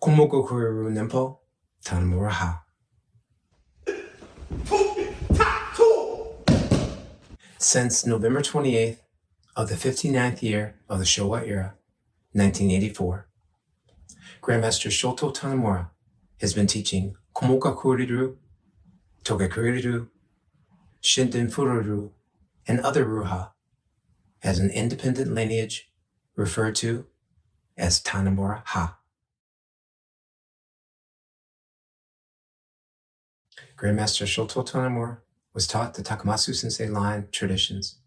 Kumogakure Ryu Ninpo Tanemura-Ha. Since November 28th of the 59th year of the Showa era, 1984, Grandmaster Shoto Tanemura has been teaching Kumogakure Ryu, Togakure Ryu, Shinden Ryu, and other Ryuha as an independent lineage referred to as Tanemura-Ha. Grandmaster Shoto Tanemura was taught the Takamatsu Sensei line traditions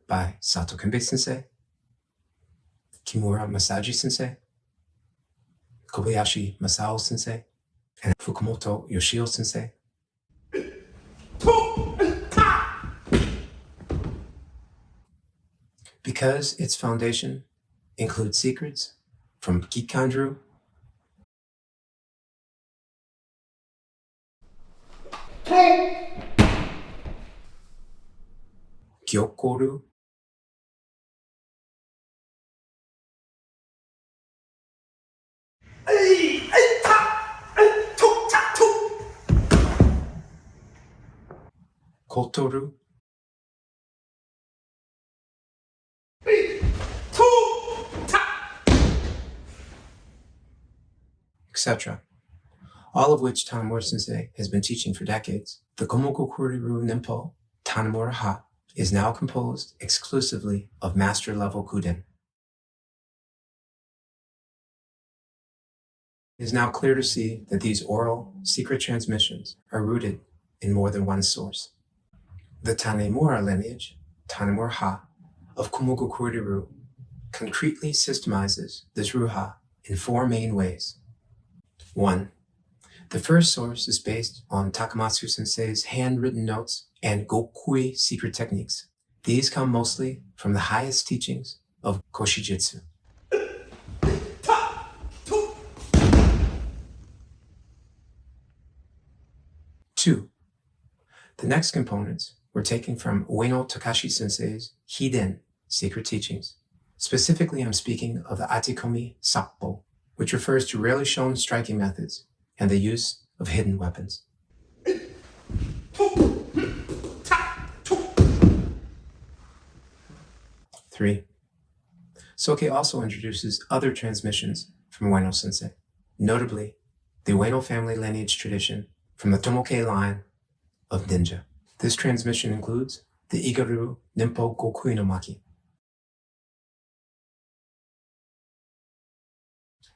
by Sato Kenbei Sensei, Kimura Masaji Sensei, Kobayashi Masao Sensei, and Fukumoto Yoshio Sensei. Because its foundation includes secrets from Gikandru, Gyokoru, Kotoru, etc., all of which Tanemura Sensei has been teaching for decades. The Kumogakure Ryu Ninpo Tanemura-Ha is now composed exclusively of master-level kuden. It is now clear to see that these oral, secret transmissions are rooted in more than one source. The Tanemura lineage, Tanemura-Ha, of Kumogakure Ryu, concretely systemizes this Ryuha in four main ways. 1. The first source is based on Takamatsu Sensei's handwritten notes and Gokui secret techniques. These come mostly from the highest teachings of Koshijutsu. 2. The next components were taken from Ueno Takashi Sensei's Hiden secret teachings. Specifically, I'm speaking of the Atikomi Sappo, which refers to rarely shown striking methods and the use of hidden weapons. 3. Soke also introduces other transmissions from Ueno Sensei, notably the Ueno family lineage tradition from the Tomoke line of ninja. This transmission includes the Igaru Ninpo Gokui no Maki.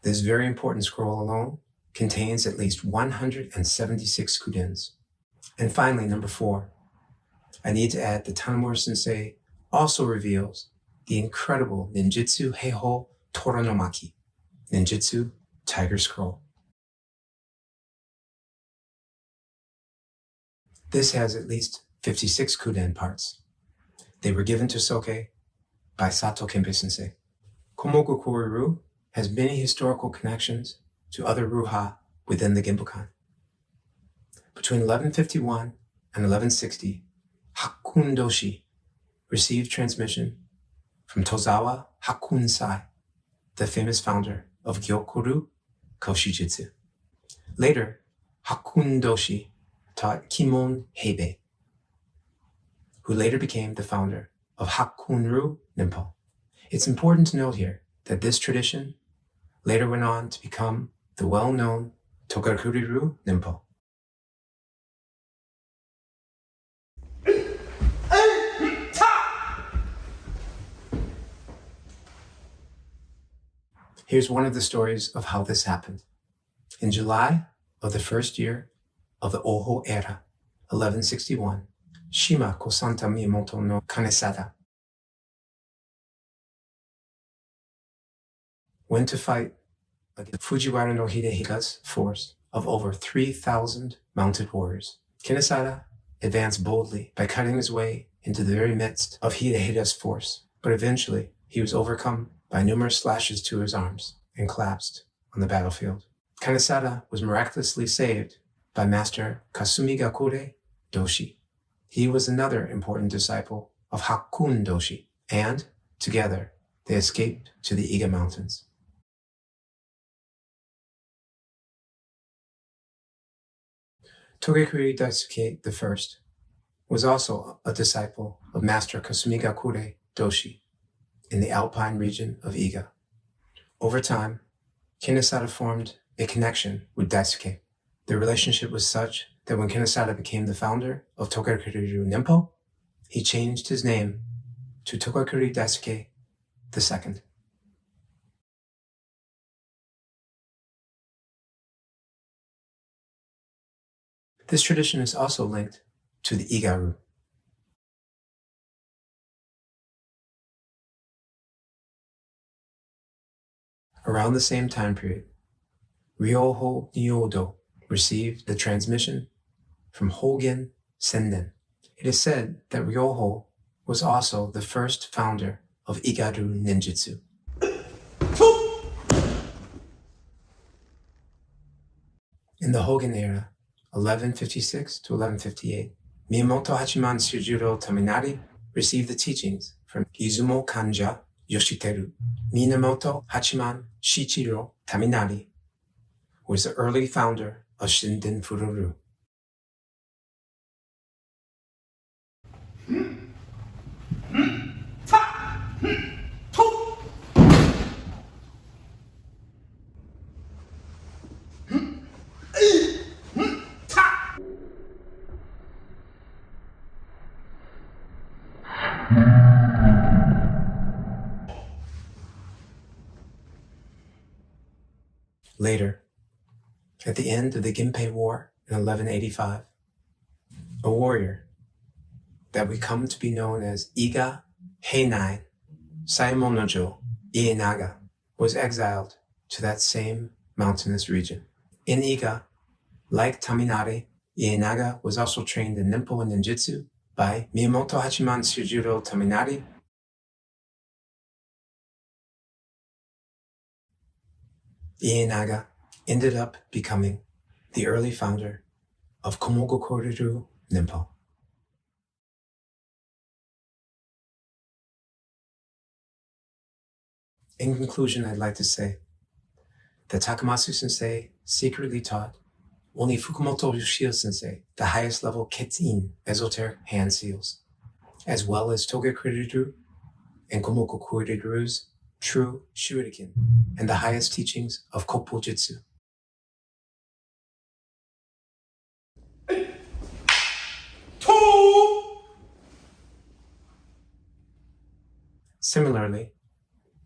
This very important scroll alone contains at least 176 kudens. And finally, number 4, I need to add that Tanemura Sensei also reveals the incredible Ninjutsu Heiho Toronomaki, Ninjutsu Tiger Scroll. This has at least 56 kuden parts. They were given to Soke by Sato Kenbei Sensei. Kumogakure Ryu has many historical connections to other Ryuha within the Genbukan. Between 1151 and 1160, Hakkun Doshi received transmission from Tozawa Hakkun-sai, the famous founder of Gyokoru Koshijutsu. Later, Hakkun Doshi taught Kimon Heibei, who later became the founder of Hakkun Ryu Ninpo. It's important to note here that this tradition later went on to become the well-known Togakure Ryu Ninpo. Here's one of the stories of how this happened. In July of the first year of the Oho era, 1161, Shima Kosanta Miyamoto no Kanesada went to fight against Fujiwara no Hidehiga's force of over 3,000 mounted warriors. Kanesada advanced boldly by cutting his way into the very midst of Hidehiga's force, but eventually he was overcome by numerous slashes to his arms and collapsed on the battlefield. Kanesada was miraculously saved by Master Kumogakure Doshi. He was another important disciple of Hakkun Doshi, and together they escaped to the Iga Mountains. Togakure Daisuke I was also a disciple of Master Kumogakure Doshi in the Alpine region of Iga. Over time, Kinesada formed a connection with Daisuke. Their relationship was such that when Kinesada became the founder of Togakure Ryu Ninpo, he changed his name to Togakure Daisuke II. This tradition is also linked to the Igaru. Around the same time period, Ryoho Nyodo received the transmission from Hogen Senden. It is said that Ryoho was also the first founder of Igaru ninjutsu. In the Hogen era, 1156 to 1158, Miyamoto Hachiman Shujuro Taminari received the teachings from Izumo Kanja Yoshiteru. Minamoto Hachiman Shichiro Taminari was the early founder of Shinden Fururu. Later, at the end of the Genpei War in 1185, a warrior that would come to be known as Iga Heinai Saimonojo Ienaga was exiled to that same mountainous region. In Iga, like Taminari, Ienaga was also trained in Ninpo and Ninjutsu by Miyamoto Hachiman Shujuro Taminari. Ienaga ended up becoming the early founder of Kumogakure Ryu Ninpo. In conclusion, I'd like to say that Takamatsu Sensei secretly taught only Fukumoto Yoshio Sensei the highest level Ketsin esoteric hand seals, as well as Togakure Ryu and Kumogakure Ryu's true shuriken and the highest teachings of Koppo Jitsu. Similarly,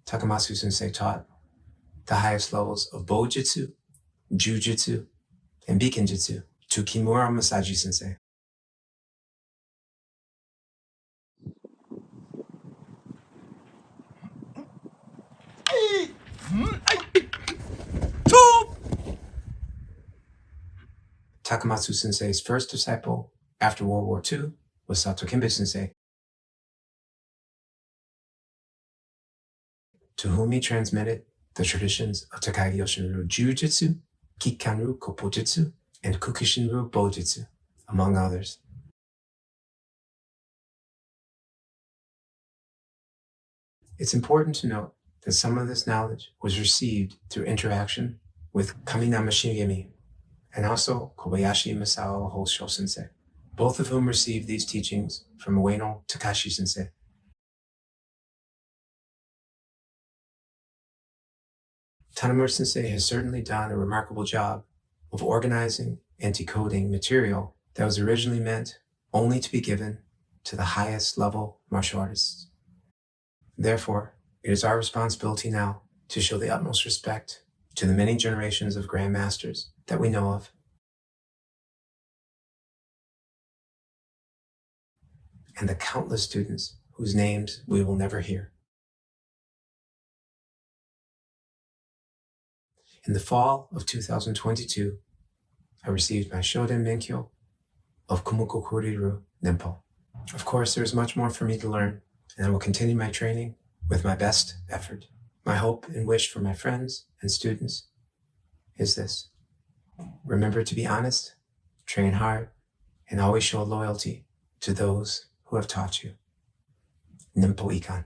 Takamatsu Sensei taught the highest levels of Bojutsu, Jujutsu, and Bikenjutsu to Kimura Masaji Sensei. Takamatsu Sensei's first disciple after World War II was Sato Kimbe Sensei, to whom he transmitted the traditions of Takagi Yoshinryu Jujutsu, Kikkanryu Koppojutsu, and Kukishinryu Bojutsu, among others. It's important to note that some of this knowledge was received through interaction with Kaminama Shigemi and also Kobayashi Masao Hosho Sensei, both of whom received these teachings from Ueno Takashi Sensei. Tanemura Sensei has certainly done a remarkable job of organizing and decoding material that was originally meant only to be given to the highest level martial artists. Therefore, it is our responsibility now to show the utmost respect to the many generations of Grandmasters that we know of, and the countless students whose names we will never hear. In the fall of 2022, I received my Shoden Menkyo of Kumogakure Ryu Ninpo. Of course, there is much more for me to learn, and I will continue my training with my best effort. My hope and wish for my friends and students is this: remember to be honest, train hard, and always show loyalty to those who have taught you. Ninpo Ikan.